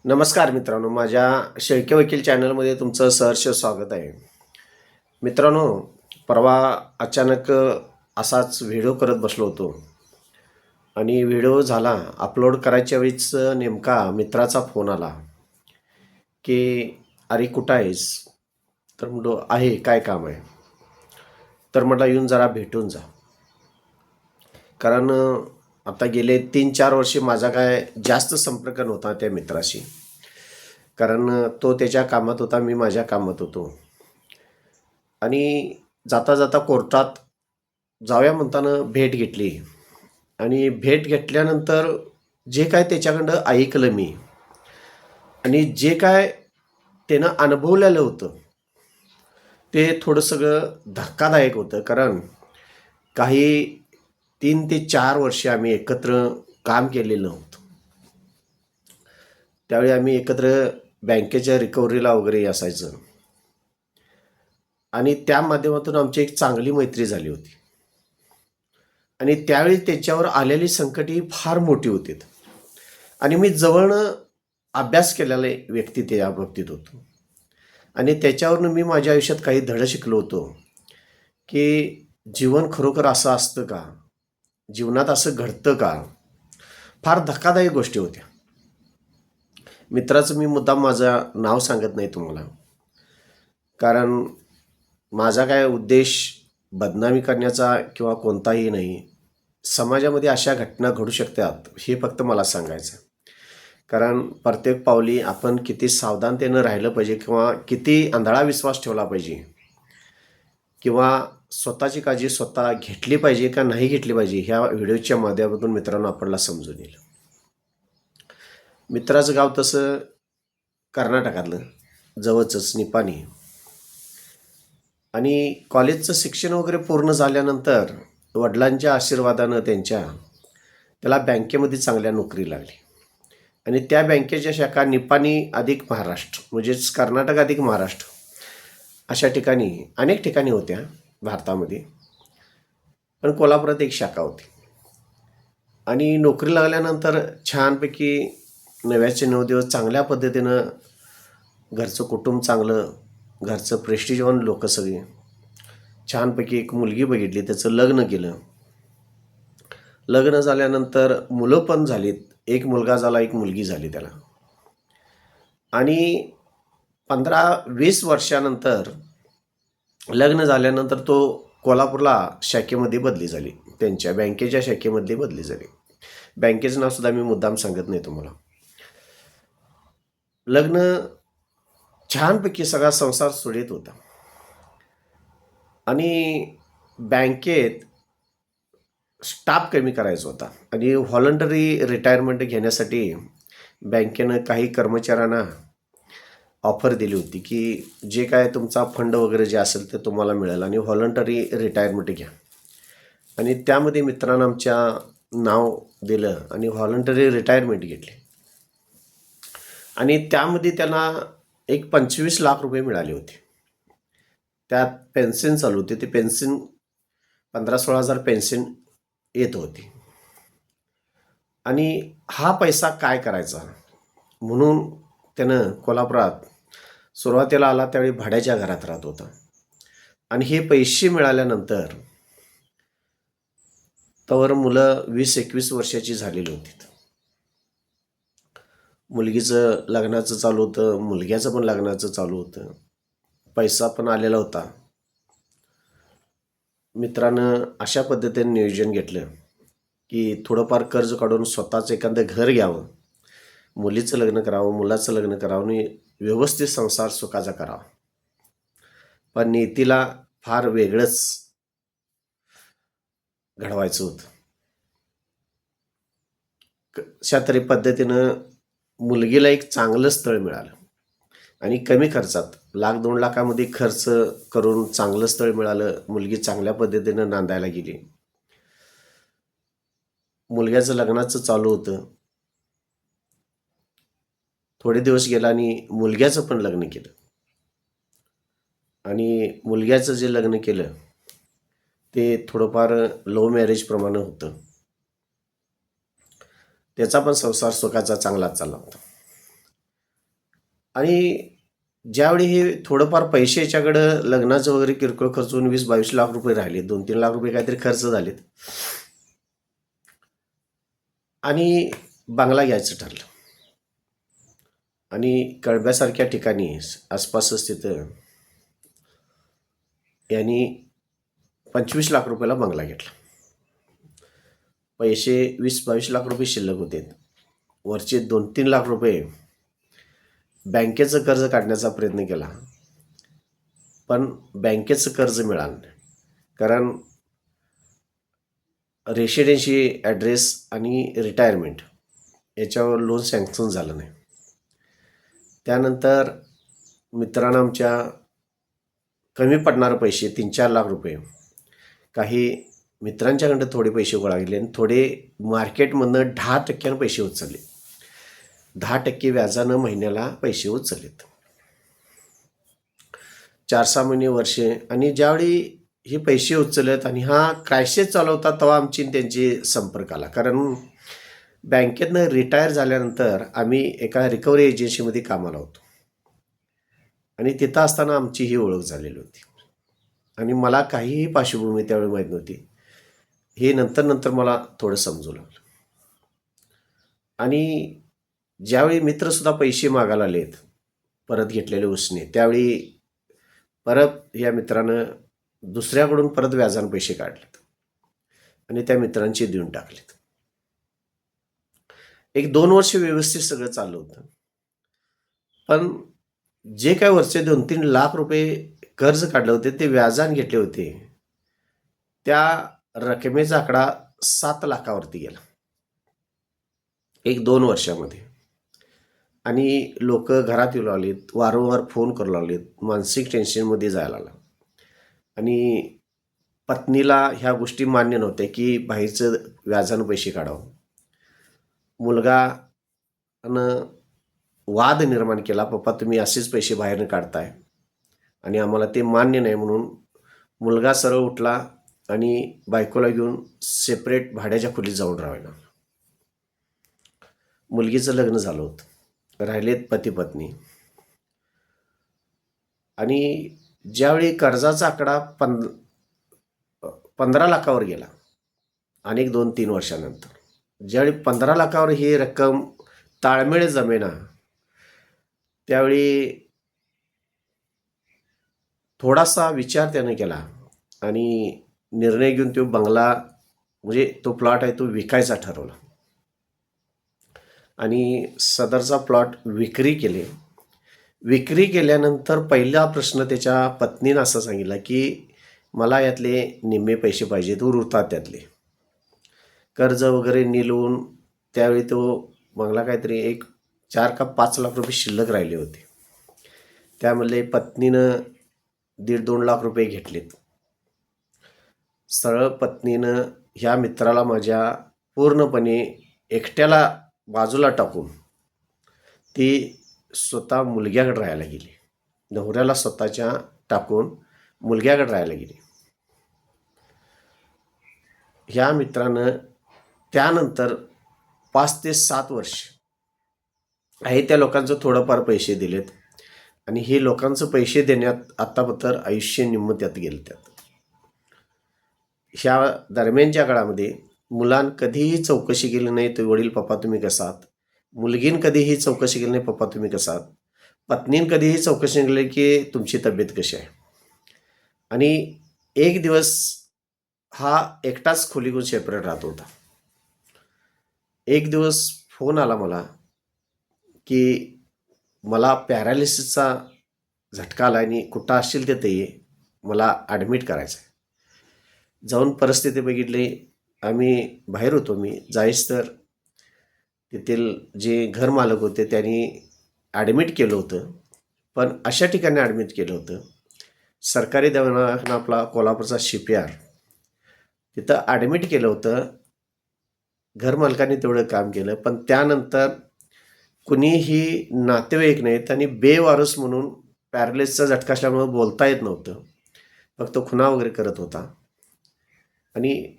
नमस्कार मित्रांनो, माझ्या शेळके वकील चॅनलमध्ये तुमचं सहर्ष स्वागत आहे. मित्रांनो, परवा अचानक असाच व्हिडिओ करत बसलो होतो आणि व्हिडिओ झाला अपलोड करायच्या वेळीच नेमका मित्राचा फोन आला की "अरे कुठं आहेस?" तर म्हटलो, "आहे, काय काम आहे?" तर म्हटला, "येऊन जरा भेटून जा." कारण आता गेले 3-4 वर्षे माझा काय जास्त संपर्क नव्हता त्या मित्राशी. कारण तो त्याच्या कामात होता, मी माझ्या कामात होतो. आणि जाता जाता कोर्टात जाऊया म्हणताना भेट घेतली आणि भेट घेतल्यानंतर जे काय त्याच्याकडं ऐकलं मी आणि जे काय त्यानं अनुभवलेलं होतं ते थोडं सगळं धक्कादायक होतं. कारण काही 3 ते 4 वर्षे आम्ही एकत्र काम केलेलं होतं. त्यावेळी आम्ही एकत्र बँकेच्या रिकव्हरीला वगैरे असायचं आणि त्या माध्यमातून आमची एक चांगली मैत्री झाली होती. आणि त्यावेळी त्याच्यावर आलेली संकट ही फार मोठी होती आणि मी जवळनं अभ्यास केलेला व्यक्ती त्या बाबतीत होतो आणि त्याच्यावरनं मी माझ्या आयुष्यात काही धडे शिकलो होतो की जीवन खरोखर असं असतं का? जीवनात असं घडतं का? फार धक्कादायक गोष्टी होत्या. मित्राचं मी मुद्दाम माझं नाव सांगत नाही तुम्हाला, कारण माझा काय उद्देश बदनामी करण्याचा किंवा कोणताही नाही. समाजामध्ये अशा घटना घडू शकतात हे फक्त मला सांगायचं. कारण प्रत्येक पावली आपण किती सावधानतेनं राहिलं पाहिजे किंवा किती आंधळा विश्वास ठेवला पाहिजे किंवा स्वतःची काळजी स्वतः घेतली पाहिजे का नाही घेतली पाहिजे ह्या व्हिडिओच्या माध्यमातून मित्रांनो आपल्याला समजून येईल. मित्राचं गाव तसं कर्नाटकातलं जवळचंच निपाणी. आणि कॉलेजचं शिक्षण वगैरे पूर्ण झाल्यानंतर वडिलांच्या आशीर्वादानं त्याला बँकेमध्ये चांगल्या नोकरी लागली आणि त्या बँकेच्या शाखा निपाणी अधिक महाराष्ट्र म्हणजेच कर्नाटक अधिक महाराष्ट्र अशा ठिकाणी अनेक ठिकाणी होत्या भारतामध्ये. पण कोल्हापुरात एक शाखा होती आणि नोकरी लागल्यानंतर छानपैकी 9चे 9 दिवस चांगल्या पद्धतीनं घरचं कुटुंब चांगलं, घरचं प्रेस्टिजवान लोक सगळे, छानपैकी एक मुलगी बघितली, त्याचं लग्न केलं. लग्न झाल्यानंतर मुलं पण झालीत. एक मुलगा झाला, एक मुलगी झाली त्याला. आणि 15-20 वर्षानंतर लग्न झाल्यानंतर तो कोल्हापूरला शाखेमध्ये बदली झाली. त्यांच्या बँकेच्या शाखेमध्ये बदली झाली. बँकेचं नाव सुद्धा मी मुद्दाम सांगत नाही तुम्हाला. लग्न छानपैकी सगळा संसार सुरळीत होता आणि बँकेत स्टाफ कमी करायचा होता आणि व्हॉलंटरी रिटायरमेंट घेण्यासाठी बँकेनं काही कर्मचाऱ्यांना ऑफर दिली होती की जे काय तुमचा फंड वगैरे जे असेल ते तुम्हाला मिळेल आणि व्हॉलंटरी रिटायरमेंट घ्या. आणि त्यामध्ये मित्रांनं आमच्या नाव दिलं आणि व्हॉलंटरी रिटायरमेंट घेतली आणि त्यामध्ये त्यांना एक 25 लाख रुपये मिळाले होते. त्यात पेन्शन चालू होती. ते पेन्शन 15-16 हजार पेन्शन येत होती आणि हा पैसा काय करायचा म्हणून त्यानं कोल्हापुरात सुरुवातीला आला त्यावेळी भाड्याच्या घरात राहत होता आणि हे पैसे मिळाल्यानंतर तवर मुलं 20-21 वर्षाची झालेली होती. मुलगीचं लग्नाचं चालू होतं, मुलग्याचं पण लग्नाचं चालू होतं. पैसा पण आलेला होता. मित्रानं अशा पद्धतीने नियोजन घेतलं की थोडंफार कर्ज काढून स्वतःचं एखादं घर घ्यावं, मुलीचं लग्न करावं, मुलाचं लग्न करावं आणि व्यवस्थित संसार सुखाचा करावा. पण नीतीला फार वेगळंच घडवायचं होतं. कशा तरी पद्धतीनं मुलगीला एक चांगलं स्थळ मिळालं आणि कमी खर्चात 1,00,000-2 लाखामध्ये खर्च करून चांगलं स्थळ मिळालं. मुलगी चांगल्या पद्धतीनं नांदायला गेली. मुलग्याचं लग्नाचं चालू होतं. थोडे दिवस गेला आणि मुलग्याचं पण लग्न केलं आणि मुलग्याचं जे लग्न केलं ते थोडंफार लव्ह मॅरेज प्रमाणे होतं. त्याचा पण संसार सुखाचा चांगलाच चालला होता. आणि ज्यावेळी हे थोडंफार पैसे याच्याकडं लग्नाचं वगैरे किरकोळ खर्च होऊन 20-22 लाख रुपये राहिले, 2-3 लाख रुपये काहीतरी खर्च झालेत आणि बंगला घ्यायचं ठरलं. आणि कळंब्यासारख्या ठिकाणी आसपासच तिथं यांनी 25 लाख रुपयाला बंगला घेतला. पैसे 20-22 लाख रुपये शिल्लक होते. वरचे 2-3 लाख रुपये बँकेचं कर्ज काढण्याचा प्रयत्न केला, पण बँकेचं कर्ज मिळालं नाही. कारण रेसिडेन्सी ॲड्रेस आणि रिटायरमेंट याच्यावर लोन सँक्शन झालं नाही. त्यानंतर मित्रांना आमच्या कमी पडणारे पैसे 3-4 लाख रुपये काही मित्रांच्याकडं थोडे पैसे गोळा केले आणि थोडे मार्केटमधनं 10% पैसे उचलले. 10% व्याजानं महिन्याला पैसे उचललेत. 4-6 महिने वर्षे. आणि ज्यावेळी हे पैसे उचलत आणि हा क्रायसिस चालू होता तेव्हा आमची त्यांची संपर्क आला. कारण बँकेतनं रिटायर झाल्यानंतर आम्ही एका रिकव्हरी एजन्सीमध्ये कामाला होतो आणि तिथं असताना आमची ही ओळख झालेली होती. आणि मला काहीही पार्श्वभूमी त्यावेळी माहीत नव्हती. हे नंतर मला थोडं समजू लागलं. आणि ज्यावेळी मित्रसुद्धा पैसे मागायला आलेत परत घेतलेले उसने, त्यावेळी परत या मित्रानं दुसऱ्याकडून परत व्याजानं पैसे काढलेत आणि त्या मित्रांचे देऊन टाकलेत. 1-2 वर्ष व्यवस्थित सगळं चाललं होतं. पण जे काय वरचे 2-3 लाख रुपये कर्ज काढले होते ते व्याजाने घेतले होते, त्या रकमेचा आकडा 7 लाखावरती गेला 1-2 वर्षामध्ये. आणि लोक घरात येऊ लागलीत, वारंवार फोन करू लागलेत, मानसिक टेन्शनमध्ये जायला लागला. आणि पत्नीला ह्या गोष्टी मान्य नव्हत्या की बाहेरचं व्याजानं पैसे काढावं. मुलगानं वाद निर्माण केला, पप्पा तुम्ही असेच पैसे बाहेरनं काढताय आणि आम्हाला ते मान्य नाही. म्हणून मुलगा सरळ उठला आणि बायकोला घेऊन सेपरेट भाड्याच्या खोलीत जाऊन राहायला. मुलगीचं लग्न झालं होतं, राहिलेत पती पत्नी. आणि ज्यावेळी कर्जाचा आकडा 15 लाखावर गेला अनेक 2-3 वर्षानंतर, ज्यावेळी 15 लाखावर ही रक्कम ताळमेळ जमेना, त्यावेळी थोडासा विचार त्याने केला आणि निर्णय घेऊन तो बंगला म्हणजे तो प्लॉट आहे तो विकायचा ठरवला. आणि सदरचा प्लॉट विक्री केले. विक्री केल्यानंतर पहिला प्रश्न त्याच्या पत्नीनं असा सांगितला की मला यातले निम्मे पैसे पाहिजेत, उरतात त्यातले. कर्ज वगैरे निलवून त्यावेळी तो बंगला काहीतरी 4 का 5 लाख रुपये शिल्लक राहिले होते. त्यामधले पत्नीनं 1.5-2 लाख रुपये घेतलेत. सरळ पत्नीनं ह्या मित्राला माझ्या पूर्णपणे एकट्याला बाजूला टाकून ती स्वतः मुलग्याकडे राहायला गेली. नवऱ्याला स्वतःच्या टाकून मुलग्याकडे राहायला गेली. ह्या मित्रानं त्यानंतर 5 ते 7 वर्ष आहे त्या लोकांचं थोडंफार पैसे दिलेत आणि हे लोकांचं पैसे देण्यात आत्तापतर आयुष्य निम्म त्यात गेलं. त्यात ह्या दरम्यानच्या काळामध्ये मुलानं कधीही चौकशी केली नाही तर वडील पप्पा तुम्ही कसा आहात. मुलगीनं कधीही चौकशी केली नाही पप्पा तुम्ही कसा आहात. पत्नीनं कधीही चौकशी केली की तुमची तब्येत कशी आहे. आणि एक दिवस हा एकटाच खोली घेऊन सेपरेट राहत होता. एक दिवस फोन आला मला की मला पॅरालिसिसचा झटका आला आणि कुठं असशील तिथे ये, मला ॲडमिट करायचं आहे. जाऊन परिस्थिती बघितली. आम्ही बाहेर होतो, मी जाईस तर तेथील जे घर मालक होते त्यांनी ॲडमिट केलं होतं. पण अशा ठिकाणी ॲडमिट केलं होतं सरकारी दवाखाना आपला कोल्हापूरचा CPR, तिथं ॲडमिट केलं होतं. घरमालकाने तेवढं काम केलं. पण त्यानंतर कुणीही नातेवाईक नाहीत आणि बेवारस म्हणून पॅरालिसचा झटका असल्यामुळं बोलता येत नव्हतं. फक्त खुणा वगैरे करत होता आणि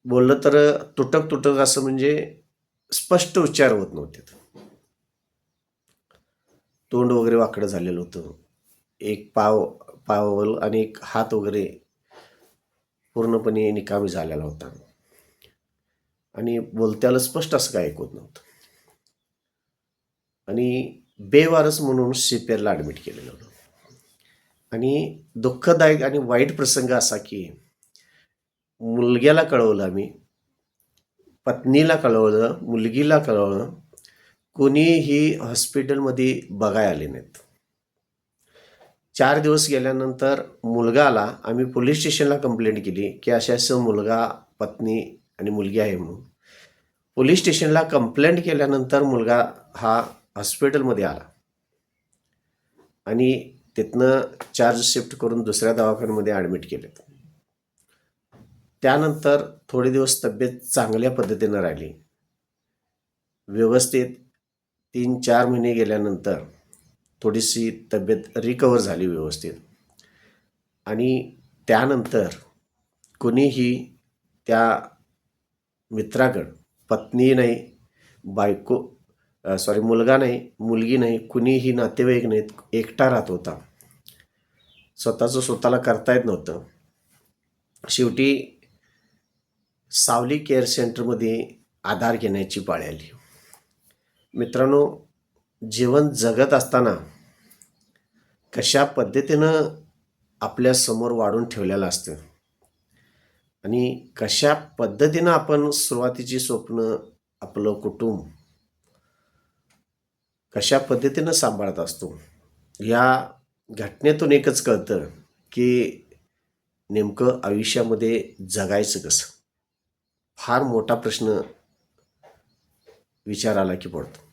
बोललं तर तुटक असं म्हणजे स्पष्ट उच्चार होत नव्हते. तोंड वगैरे वाकडं झालेलं होतं. एक पावल आणि एक हात वगैरे पूर्णपणे निकामी झालेला होता आणि बोलत्याला स्पष्ट असं काय ऐकवत नव्हतं आणि बेवारस म्हणून CPRला ॲडमिट केलेलं होतं. आणि दुःखदायक आणि वाईट प्रसंग असा की मुलग्याला कळवलं आम्ही, पत्नीला कळवलं, मुलगीला कळवलं, कोणीही हॉस्पिटलमध्ये बघायला आले नाहीत. 4 दिवस गेल्यानंतर मुलगा आला. आम्ही पोलीस स्टेशनला कंप्लेंट केली की असं मुलगा, पत्नी आणि मुलगी आहे म्हणून. पोलीस स्टेशनला कंप्लेंट केल्यानंतर मुलगा हा हॉस्पिटलमध्ये आला आणि तिथनं चार्ज शिफ्ट करून दुसऱ्या दवाखान्यामध्ये ॲडमिट केलेत. त्यानंतर थोडे दिवस तब्येत चांगल्या पद्धतीनं राहिली. व्यवस्थित 3-4 महिने गेल्यानंतर थोडीशी तब्येत रिकवर झाली व्यवस्थित आणि त्यानंतर कोणीही त्या मित्राकडं पत्नी नाही, मुलगा नाही, मुलगी नाही, कुणीही नातेवाईक नाहीत, एकटा राहत होता. स्वतःचं स्वतःला करता येत नव्हतं. शेवटी सावली केअर सेंटरमध्ये आधार घेण्याची पाळी आली. मित्रांनो, जीवन जगत असताना कशा पद्धतीनं आपल्या समोर वाढून ठेवलेलं असतं आणि कशा पद्धतीनं आपण सुरुवातीची स्वप्न, आपलं कुटुंब कशा पद्धतीनं सांभाळत असतो, या घटनेतून एकच कळतं की नेमकं आयुष्यामध्ये जगायचं कसं. फार मोठा प्रश्न विचाराला की पडतो.